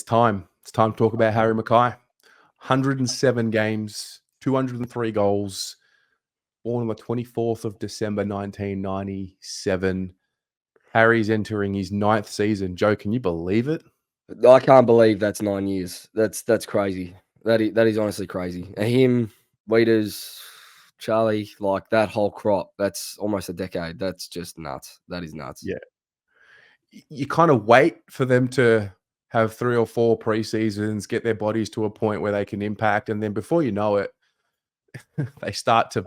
time. It's time to talk about Harry McKay. 107 games, 203 goals, born on the 24th of December 1997. Harry's entering his 9th season. Joe, can you believe it? I can't believe that's 9 years. That's crazy. That is honestly crazy. And him, Weeders, Charlie, like that whole crop, that's almost a decade. That's just nuts. That is nuts. Yeah. You kind of wait for them to have 3 or 4 preseasons, get their bodies to a point where they can impact, and then before you know it, they start to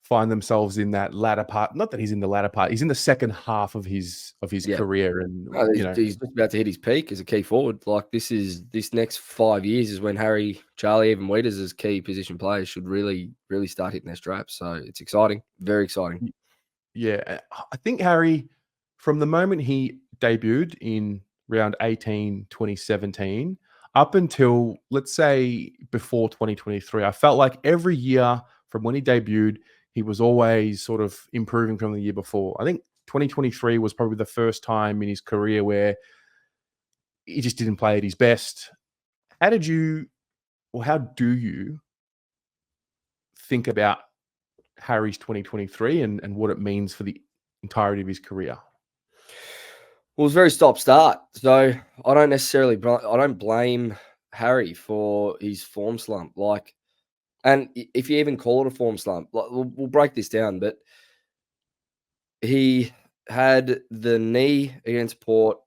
find themselves in that latter part. Not that he's in the latter part; he's in the second half of his Yeah. career, and No, he's just about to hit his peak as a key forward. Like this next 5 years is when Harry, Charlie, even Weeders as key position players should really start hitting their straps. So it's exciting, very exciting. Yeah, I think Harry, from the moment he debuted in round 18, 2017, up until, let's say, before 2023, I felt like every year from when he debuted, he was always sort of improving from the year before. I think 2023 was probably the first time in his career where he just didn't play at his best. How did you, or how do you think about Harry's 2023 and what it means for the entirety of his career? Well, it was very stop-start. So I don't blame Harry for his form slump. Like, and if you even call it a form slump, like, we'll break this down. But he had the knee against Port.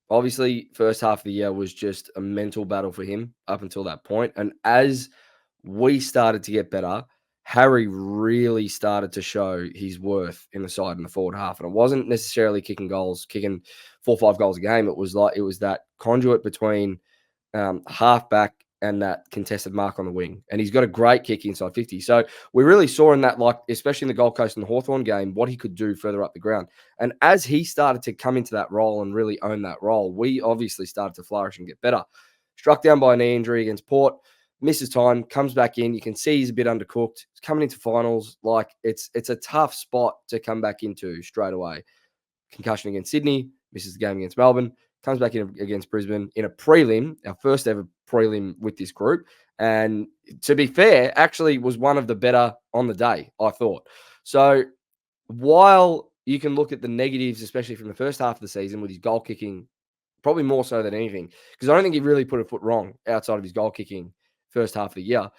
Obviously, first half of the year was just a mental battle for him up until that point. And as we started to get better, Harry really started to show his worth in the side in the forward half. And it wasn't necessarily kicking 4 or 5 goals a game. It was that conduit between halfback and that contested mark on the wing. And he's got a great kick inside 50. So we really saw in that, like, especially in the Gold Coast and the Hawthorn game, what he could do further up the ground. And as he started to come into that role and really own that role, we obviously started to flourish and get better. Struck down by a knee injury against Port, misses time, comes back in. You can see he's a bit undercooked. He's coming into finals. Like, it's a tough spot to come back into straight away. Concussion against Sydney, misses the game against Melbourne, comes back in against Brisbane in a prelim, our first ever prelim with this group. And to be fair, actually was one of the better on the day, I thought. So while you can look at the negatives, especially from the first half of the season with his goal kicking, probably more so than anything, because I don't think he really put a foot wrong outside of his goal kicking first half of the year.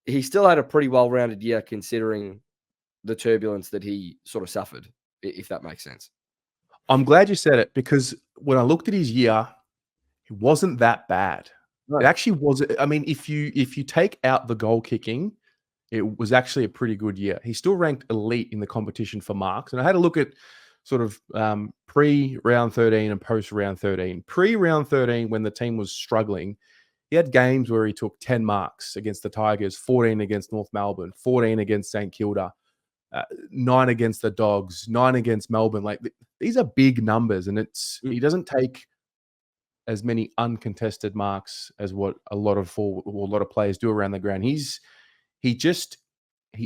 He still had a pretty well-rounded year considering the turbulence that he sort of suffered, if that makes sense. I'm glad you said it, because when I looked at his year, it wasn't that bad. No. It actually was. I mean, if you take out the goal kicking, it was actually a pretty good year. He still ranked elite in the competition for marks. And I had a look at sort of pre-round 13 and post-round 13. Pre-round 13, when the team was struggling, he had games where he took 10 marks against the Tigers, 14 against North Melbourne, 14 against St Kilda, 9 against the Dogs, 9 against Melbourne. Like, these are big numbers, and he doesn't take as many uncontested marks as what a lot of players do around the ground. He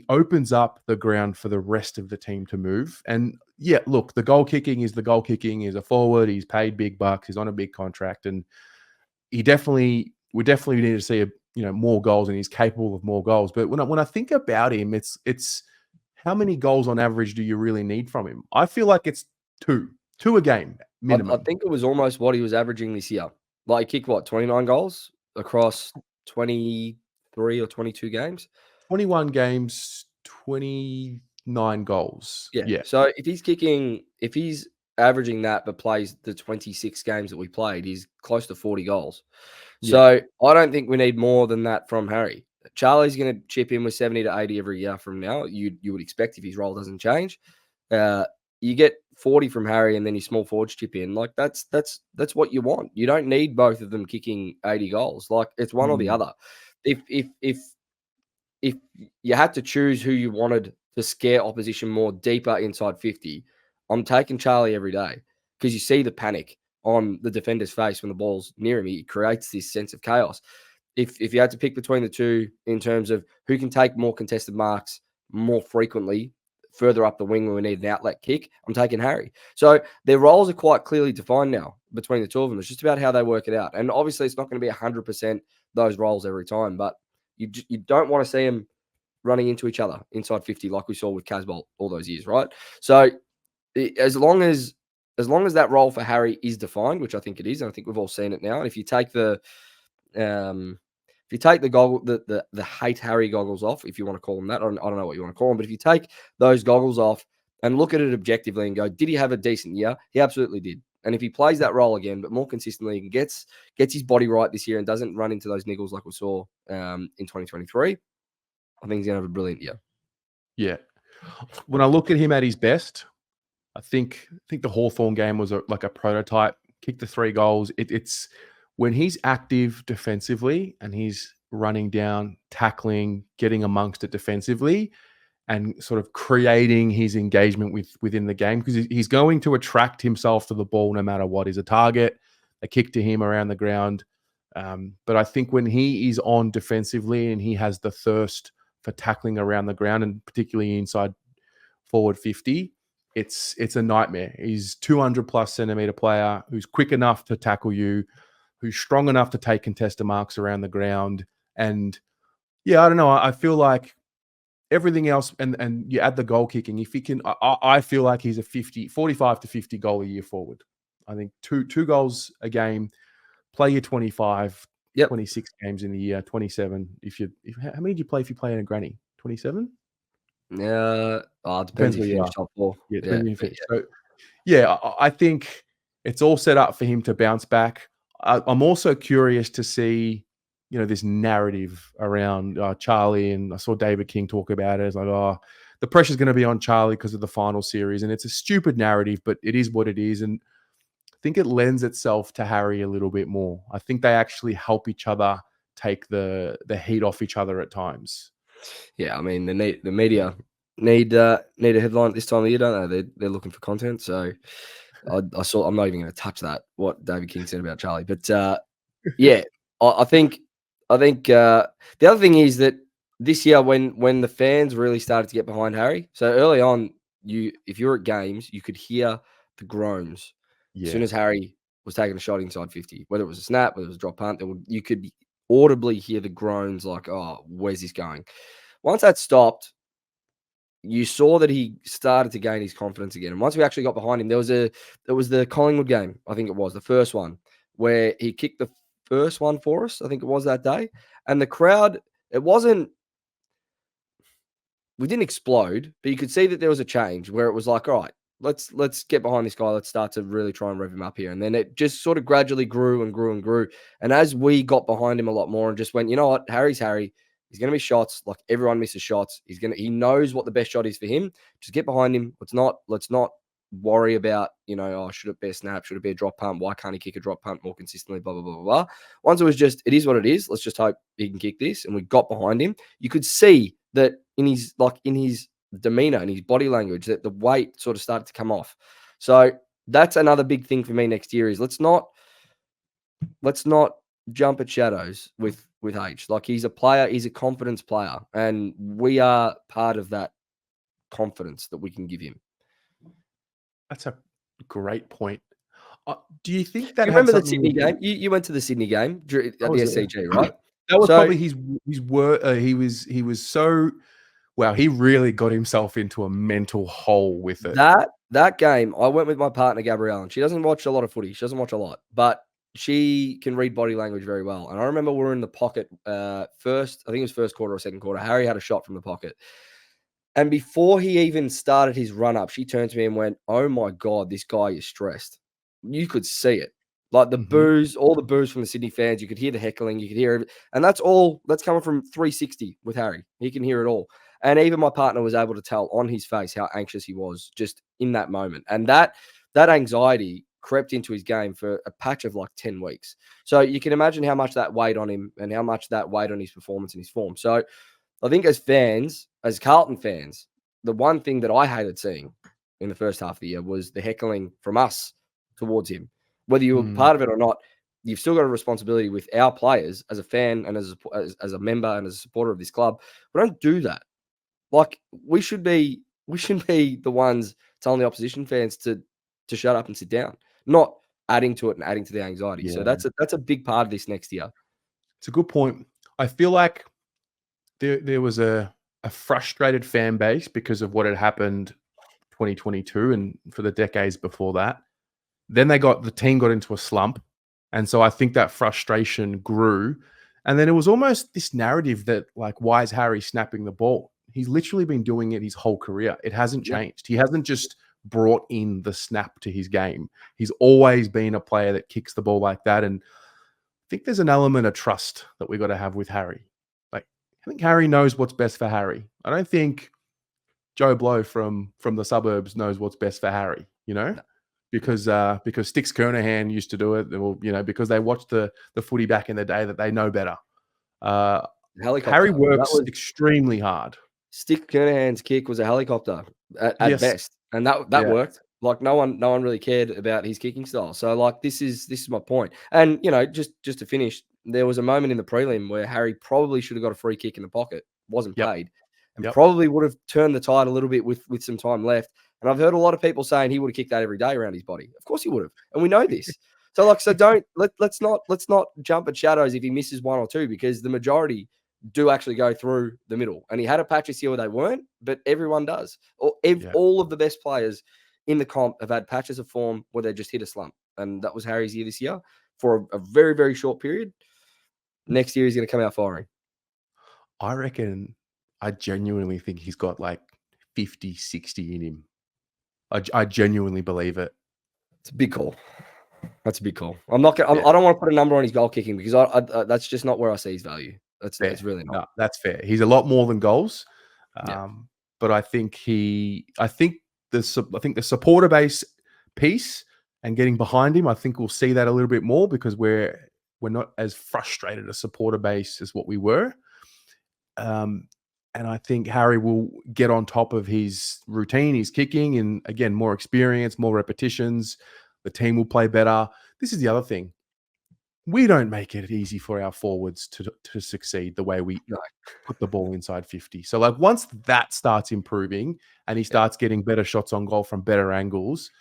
opens up the ground for the rest of the team to move. And yeah, look, the goal kicking is the goal kicking. He's a forward. He's paid big bucks. He's on a big contract, and we definitely need to see more goals, and he's capable of more goals. But when I think about him, it's how many goals on average do you really need from him? I feel like it's two a game minimum. I think it was almost what he was averaging this year. Like, he kicked 29 goals across 23 or 22 games? 21 games, 29 goals. Yeah. So if he's averaging that but plays the 26 games that we played, he's close to 40 goals. So I don't think we need more than that from Harry. Charlie's going to chip in with 70 to 80 every year from now. You would expect if his role doesn't change. You get 40 from Harry, and then your small forwards chip in. Like, that's what you want. You don't need both of them kicking 80 goals. Like, it's one or the other. If you had to choose who you wanted to scare opposition more deeper inside 50, I'm taking Charlie every day, because you see the panic on the defender's face when the ball's near him. It creates this sense of chaos. If you had to pick between the two in terms of who can take more contested marks more frequently, further up the wing when we need an outlet kick, I'm taking Harry. So their roles are quite clearly defined now between the two of them. It's just about how they work it out. And obviously, it's not going to be 100% those roles every time, but you don't want to see them running into each other inside 50 like we saw with Casbolt all those years, right? So as long as that role for Harry is defined, which I think it is, and I think we've all seen it now. And if you take the goggle, the hate Harry goggles off, if you want to call them that, I don't know what you want to call them, but if you take those goggles off and look at it objectively and go, did he have a decent year? He absolutely did. And if he plays that role again, but more consistently and gets his body right this year and doesn't run into those niggles like we saw in 2023, I think he's going to have a brilliant year. Yeah. When I look at him at his best, I think the Hawthorn game was like a prototype. Kicked the 3 goals. It's when he's active defensively and he's running down, tackling, getting amongst it defensively, and sort of creating his engagement within the game, because he's going to attract himself to the ball no matter what is a target, a kick to him around the ground. But I think when he is on defensively and he has the thirst for tackling around the ground, and particularly inside forward 50, it's a nightmare. He's 200 plus centimeter player who's quick enough to tackle you, who's strong enough to take contested marks around the ground. And yeah, I don't know. I feel like everything else, and you add the goal kicking, if he can, I feel like he's a 45 to 50 goal a year forward. I think two goals a game, play your 25, 26 games in a year, 27. How many do you play if you play in a granny? 27? Depends if you finish top 4. Yeah, depends if you finish. So, yeah, I think it's all set up for him to bounce back. I'm also curious to see, this narrative around Charlie, and I saw David King talk about it. It's like, the pressure's going to be on Charlie because of the final series, and it's a stupid narrative, but it is what it is. And I think it lends itself to Harry a little bit more. I think they actually help each other take the heat off each other at times. Yeah, I mean, the media need a headline at this time of year, don't they? They're looking for content. So I saw. I'm not even going to touch that, what David King said about Charlie. But yeah, I think the other thing is that this year, when the fans really started to get behind Harry, so early on, if you're at games, you could hear the groans as soon as Harry was taking a shot inside 50, whether it was a snap, whether it was a drop punt, you could audibly hear the groans like, oh, where's this going? Once that stopped, you saw that he started to gain his confidence again. And once we actually got behind him, there was the Collingwood game, I think it was, the first one, where he kicked the first one for us, I think it was that day. And the crowd, we didn't explode, but you could see that there was a change where it was like, all right, let's get behind this guy. Let's start to really try and rev him up here. And then it just sort of gradually grew and grew and grew. And as we got behind him a lot more and just went, you know what, Harry's Harry. He's going to be shots. Like, everyone misses shots. He knows what the best shot is for him. Just get behind him. Let's not worry about, should it be a snap? Should it be a drop punt? Why can't he kick a drop punt more consistently? Blah, blah, blah, blah, blah. Once it was just, it is what it is. Let's just hope he can kick this. And we got behind him. You could see that in his demeanor and his body language, that the weight sort of started to come off. So that's another big thing for me next year is let's not jump at shadows with H. Like, he's a player, he's a confidence player, and we are part of that confidence that we can give him. That's a great point. Do you think that you remember the Sydney game? You went to the Sydney game at the SCG, right? That was probably his word. He was so, wow, he really got himself into a mental hole with it. That game, I went with my partner Gabrielle, and she doesn't watch a lot of footy. She doesn't watch a lot, but she can read body language very well. And I remember we were in the pocket first, I think it was first quarter or second quarter. Harry had a shot from the pocket. And before he even started his run up, she turned to me and went, "Oh my God, this guy is stressed." You could see it. Like the boos, all the boos from the Sydney fans. You could hear the heckling. You could hear it. And that's coming from 360 with Harry. He can hear it all. And even my partner was able to tell on his face how anxious he was just in that moment. And that anxiety crept into his game for a patch of like 10 weeks. So you can imagine how much that weighed on him and how much that weighed on his performance and his form. So I think as Carlton fans, the one thing that I hated seeing in the first half of the year was the heckling from us towards him. Whether you were part of it or not, you've still got a responsibility with our players as a fan and as a member and as a supporter of this club. We don't do that. Like, we should be we shouldn't be the ones telling the opposition fans to shut up and sit down, not adding to it and adding to the anxiety. So Yeah. that's a big part of this next year. It's a good point. I feel like there was a frustrated fan base because of what had happened 2022 and for the decades before that. Then the team got into a slump, and so I think that frustration grew. And then it was almost this narrative that, like, why is Harry snapping the ball? He's literally been doing it his whole career. It hasn't Yep. changed. He hasn't just brought in the snap to his game. He's always been a player that kicks the ball like that. And I think there's an element of trust that we got to have with Harry. Like, I think Harry knows what's best for Harry. I don't think Joe Blow from the suburbs knows what's best for Harry, No. because Sticks Kernahan used to do it, or because they watched the footy back in the day, that they know better. Helicopter. Harry That works was extremely hard. Stick Kernahan's kick was a helicopter at Yes. best, and that Yeah. worked. Like no one really cared about his kicking style. So like this is my point. And just to finish, there was a moment in the prelim where Harry probably should have got a free kick in the pocket, wasn't Yep. paid, and Yep. probably would have turned the tide a little bit with some time left. And I've heard a lot of people saying he would have kicked that every day around his body. Of course he would have, and we know this. So don't let's not jump at shadows if he misses one or two, because the majority do actually go through the middle. And he had a patch this year where they weren't, but everyone does. All of the best players in the comp have had patches of form where they just hit a slump. And that was Harry's year this year for a very, very short period. Next year, he's going to come out firing. I genuinely think he's got like 50, 60 in him. I genuinely believe it. It's a big call. That's a big call. I don't want to put a number on his goal kicking, because that's just not where I see his value. That's really not. No, that's fair. He's a lot more than goals. Yeah. But I think the supporter base piece and getting behind him, I think we'll see that a little bit more, because we're not as frustrated a supporter base as what we were. And I think Harry will get on top of his routine, his kicking, and again, more experience, more repetitions. The team will play better. This is the other thing. We don't make it easy for our forwards to succeed the way we put the ball inside 50. So like once that starts improving and he starts getting better shots on goal from better angles,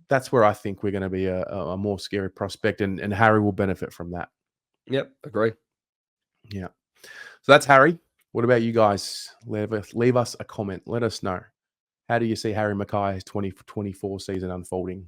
that's where I think we're going to be a more scary prospect, and Harry will benefit from that. Yep, agree. Yeah. So that's Harry. What about you guys? Leave us a comment. Let us know. How do you see Harry McKay's 2024 season unfolding?